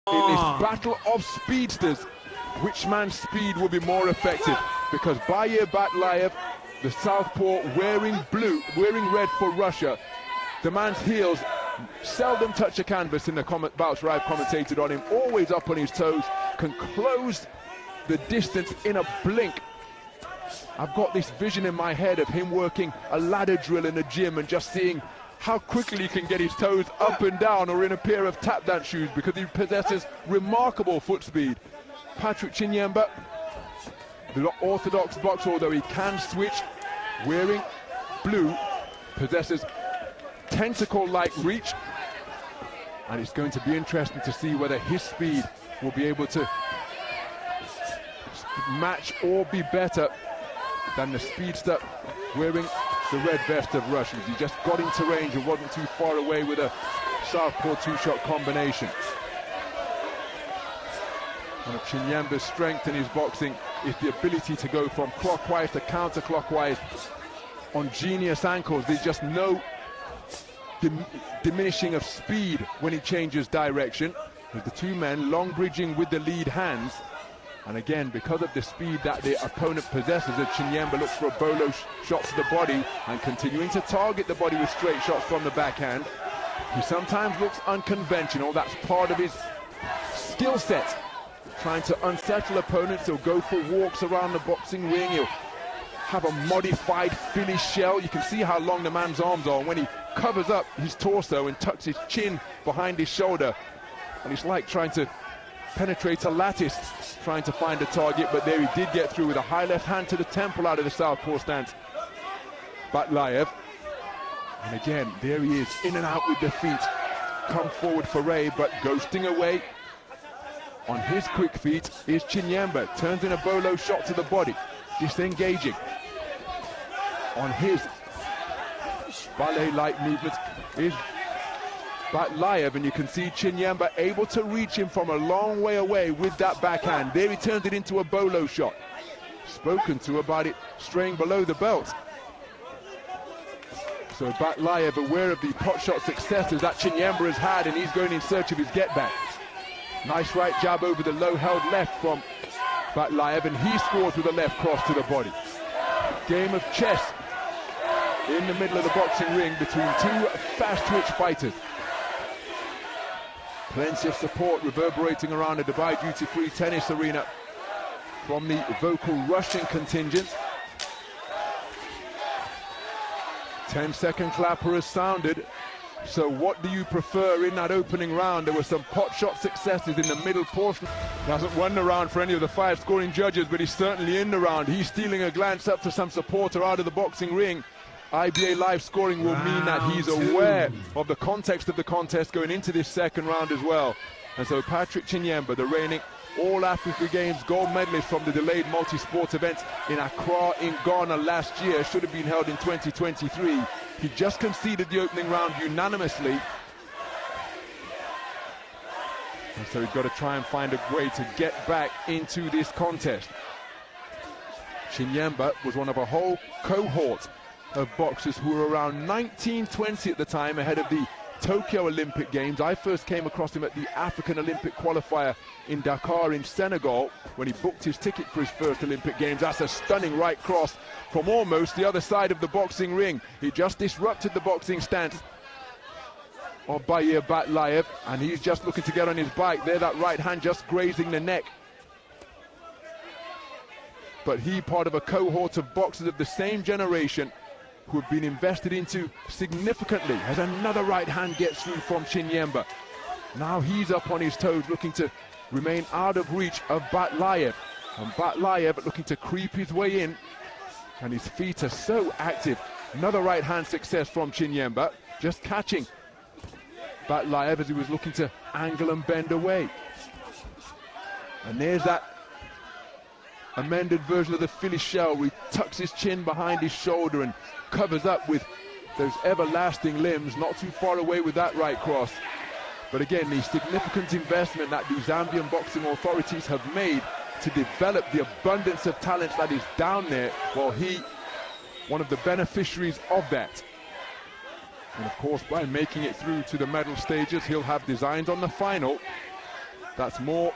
In this battle of speedsters, which man's speed will be more effective? Because Bair Batlaev, the southpaw, wearing red for Russia, the man's heels seldom touch a canvas in the bouts where I've commentated on him, always up on his toes, can close the distance in a blink. I've got this vision in my head of him working a ladder drill in a gym and just seeing how quickly he can get his toes up and down, or in a pair of tap dance shoes, because he possesses remarkable foot speed. Patrick Chinyemba, the orthodox boxer, although he can switch, wearing blue, possesses tentacle-like reach, and it's going to be interesting to see whether his speed will be able to match or be better than the speedster wearing the red vest of Russia. He just got into range and wasn't too far away with a southpaw two-shot combination. One of Chinyemba's strength in his boxing is the ability to go from clockwise to counterclockwise on genius ankles. There's just no diminishing of speed when he changes direction. With the two men long bridging with the lead hands, and again, because of the speed that the opponent possesses, as Chinyemba looks for a bolo shot to the body and continuing to target the body with straight shots from the backhand. He sometimes looks unconventional. That's part of his skill set, trying to unsettle opponents. He'll go for walks around the boxing ring. He'll have a modified Philly shell. You can see how long the man's arms are when he covers up his torso and tucks his chin behind his shoulder. And it's like trying to penetrate a lattice, trying to find a target, but there he did get through with a high left hand to the temple out of the southpaw stance. Batlaev, and again, there he is, in and out with the feet. Come forward for Ray, but ghosting away on his quick feet is Chinyemba. Turns in a bolo shot to the body, disengaging on his ballet-like movements is Batlaev, and you can see Chinyemba able to reach him from a long way away with that backhand. There he turns it into a bolo shot. Spoken to about it straying below the belt. So Batlaev aware of the pot shot successes that Chinyemba has had, and he's going in search of his get back. Nice right jab over the low held left from Batlaev, and he scores with a left cross to the body. Game of chess in the middle of the boxing ring between two fast twitch fighters. Plenty of support reverberating around the Dubai duty-free tennis arena from the vocal Russian contingent. 10-second clapper has sounded. So what do you prefer in that opening round? There were some pot shot successes in the middle portion. He hasn't won the round for any of the five scoring judges, but he's certainly in the round. He's stealing a glance up to some supporter out of the boxing ring. IBA live scoring will mean that he's aware of the context of the contest going into this second round as well. And so Patrick Chinyemba, the reigning All-Africa Games gold medalist from the delayed multi-sport event in Accra in Ghana last year, should have been held in 2023. He just conceded the opening round unanimously. And so he's got to try and find a way to get back into this contest. Chinyemba was one of a whole cohort of boxers who were around 19, 20 at the time, ahead of the Tokyo Olympic Games. I first came across him at the African Olympic qualifier in Dakar in Senegal when he booked his ticket for his first Olympic Games. That's a stunning right cross from almost the other side of the boxing ring. He just disrupted the boxing stance of Bair Batlaev, and he's just looking to get on his bike there, that right hand just grazing the neck. But he, part of a cohort of boxers of the same generation who have been invested into significantly, as another right hand gets through from Chinyemba. Now he's up on his toes, looking to remain out of reach of Batlaev. And Batlaev looking to creep his way in, and his feet are so active. Another right hand success from Chinyemba, just catching Batlaev as he was looking to angle and bend away. And there's that amended version of the Philly shell, where he tucks his chin behind his shoulder and covers up with those everlasting limbs, not too far away with that right cross. But again, the significant investment that the Zambian boxing authorities have made to develop the abundance of talent that is down there, well, he, one of the beneficiaries of that. And of course, by making it through to the medal stages, he'll have designs on the final. That's more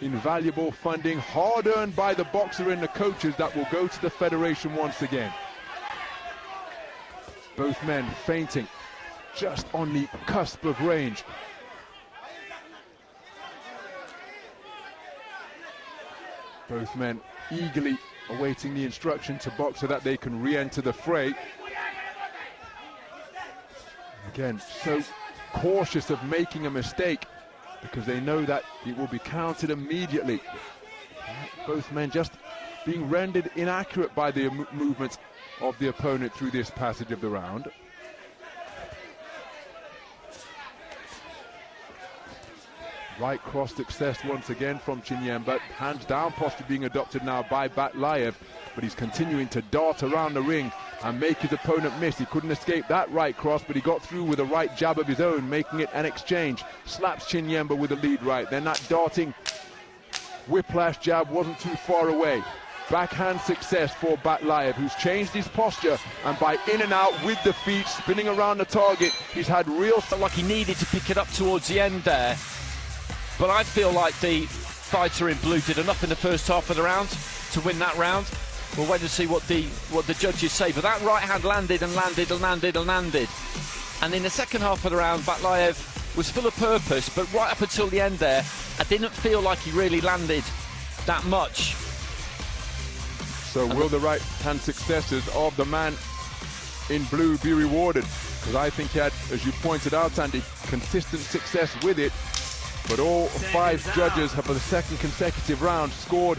invaluable funding, hard-earned by the boxer and the coaches, that will go to the federation once again. Both men feinting just on the cusp of range. Both men eagerly awaiting the instruction to box so that they can re-enter the fray. Again, so cautious of making a mistake because they know that it will be counted immediately. Both men just being rendered inaccurate by the movements of the opponent through this passage of the round. Right cross success once again from Chinyemba. Hands down posture being adopted now by Batlaev, but he's continuing to dart around the ring and make his opponent miss. He couldn't escape that right cross, but he got through with a right jab of his own, making it an exchange. Slaps Chinyemba with a lead right. Then that darting whiplash jab wasn't too far away. Backhand success for Batlaev, who's changed his posture, and by in and out with the feet, spinning around the target, he's had real... Felt like he needed to pick it up towards the end there. But I feel like the fighter in blue did enough in the first half of the round to win that round. We'll wait to see what the judges say. But that right hand landed and landed and landed and landed. And in the second half of the round, Batlaev was full of purpose, but right up until the end there, I didn't feel like he really landed that much. So will the right hand successes of the man in blue be rewarded? Because I think he had, as you pointed out, Andy, consistent success with it. But all 5 judges have, for the second consecutive round, scored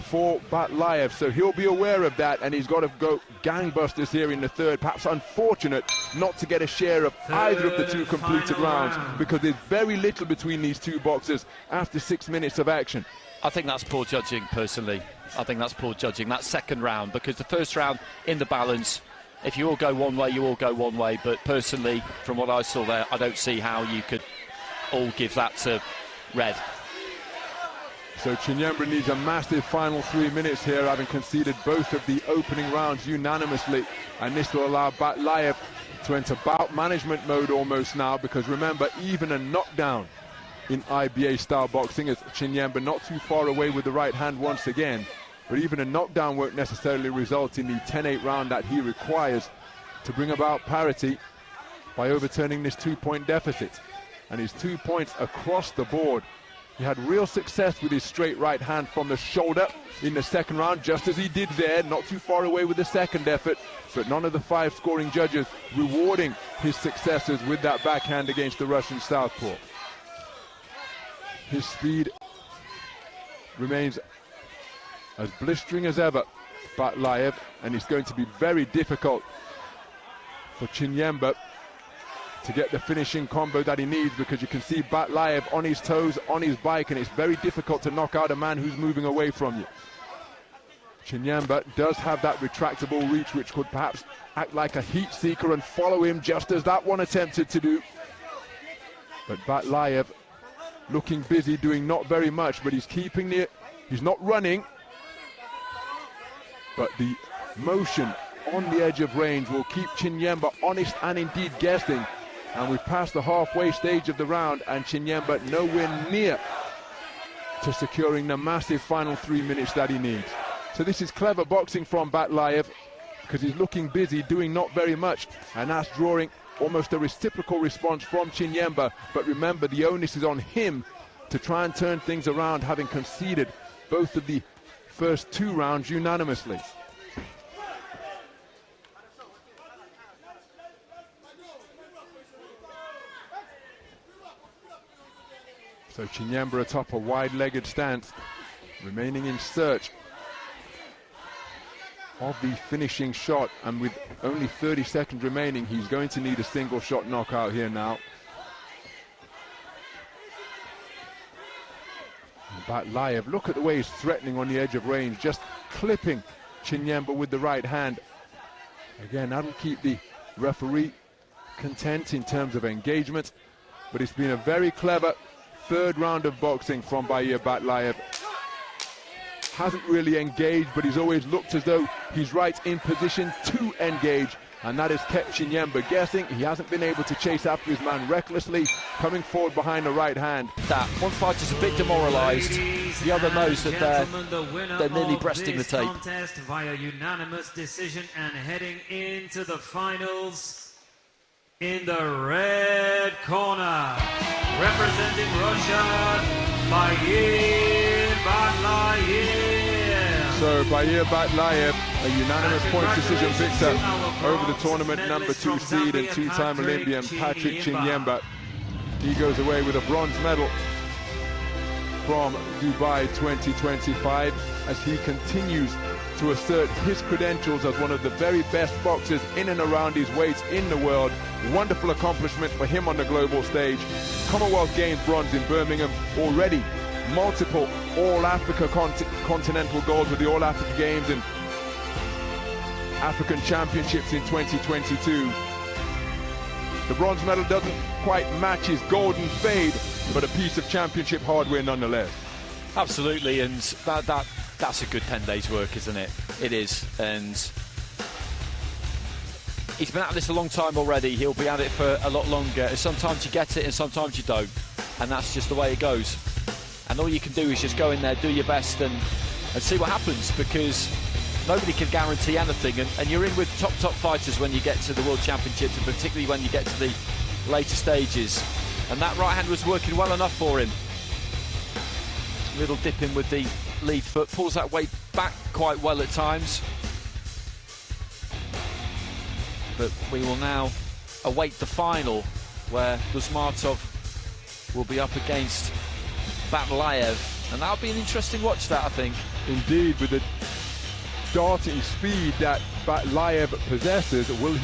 for Batlaev, so he'll be aware of that, and he's got to go gangbusters here in the third. Perhaps unfortunate not to get a share of either of the 2 completed rounds, because there's very little between these 2 boxers after 6 minutes of action. I think that's poor judging, personally. I think that's poor judging, that second round, because the first round in the balance, if you all go one way, you all go one way. But personally, from what I saw there, I don't see how you could all give that to red. So Chinyemba needs a massive final 3 minutes here, having conceded both of the opening rounds unanimously, and this will allow Batlaev to enter bout management mode almost now, because remember, even a knockdown in IBA style boxing, as Chinyemba not too far away with the right hand once again, but even a knockdown won't necessarily result in the 10-8 round that he requires to bring about parity by overturning this 2-point deficit. And his 2 points across the board. He had real success with his straight right hand from the shoulder in the second round, just as he did there, not too far away with the second effort, but none of the 5 scoring judges rewarding his successes with that backhand against the Russian southpaw. His speed remains as blistering as ever, Batlaev, and it's going to be very difficult for Chinyemba to get the finishing combo that he needs, because you can see Batlaev on his toes, on his bike, and it's very difficult to knock out a man who's moving away from you. Chinyemba does have that retractable reach, which could perhaps act like a heat seeker and follow him, just as that one attempted to do. But Batlaev looking busy, doing not very much, but he's keeping the... He's not running, but the motion on the edge of range will keep Chinyemba honest and indeed guessing. And we've passed the halfway stage of the round, and Chinyemba nowhere near to securing the massive final 3 minutes that he needs. So this is clever boxing from Batlaev, because he's looking busy, doing not very much, and that's drawing almost a reciprocal response from Chinyemba. But remember, the onus is on him to try and turn things around, having conceded both of the first 2 rounds unanimously. So Chinyemba atop a wide-legged stance, remaining in search of the finishing shot, and with only 30 seconds remaining, he's going to need a single shot knockout here now. Batlaev, look at the way he's threatening on the edge of range, just clipping Chinyemba with the right hand. Again, that'll keep the referee content in terms of engagement, but it's been a very clever third round of boxing from Bair Batlaev. Hasn't really engaged, but he's always looked as though he's right in position to engage. and that has kept Chinyemba guessing. He hasn't been able to chase after his man recklessly, coming forward behind the right hand. That one fighter's a bit demoralised, the other knows that they're nearly breasting the tape. Contest via unanimous decision and heading into the finals in the red corner, representing Russia, Bair Batlaev. So Bair Batlaev, a unanimous point decision victor over the tournament #2 seed and two-time Olympian Patrick Chinyemba. He goes away with a bronze medal from Dubai 2025 as he continues to assert his credentials as one of the very best boxers in and around his weight in the world. Wonderful accomplishment for him on the global stage. Commonwealth Games bronze in Birmingham, already multiple All-Africa continental gold with the All-Africa Games and African Championships in 2022. The bronze medal doesn't quite match his golden fade, but a piece of championship hardware nonetheless. Absolutely, and that's a good 10 days work, isn't it? It is, and he's been at this a long time already. He'll be at it for a lot longer. Sometimes you get it and sometimes you don't, and that's just the way it goes. And all you can do is just go in there, do your best, and see what happens, because nobody can guarantee anything, and you're in with top fighters when you get to the World Championships, and particularly when you get to the later stages. And that right hand was working well enough for him. Little dip in with the lead foot, pulls that weight back quite well at times. But we will now await the final, where Gusmatov will be up against Batlaev, and that'll be an interesting watch, that, I think. Indeed, with the darting speed that Batlaev possesses, will he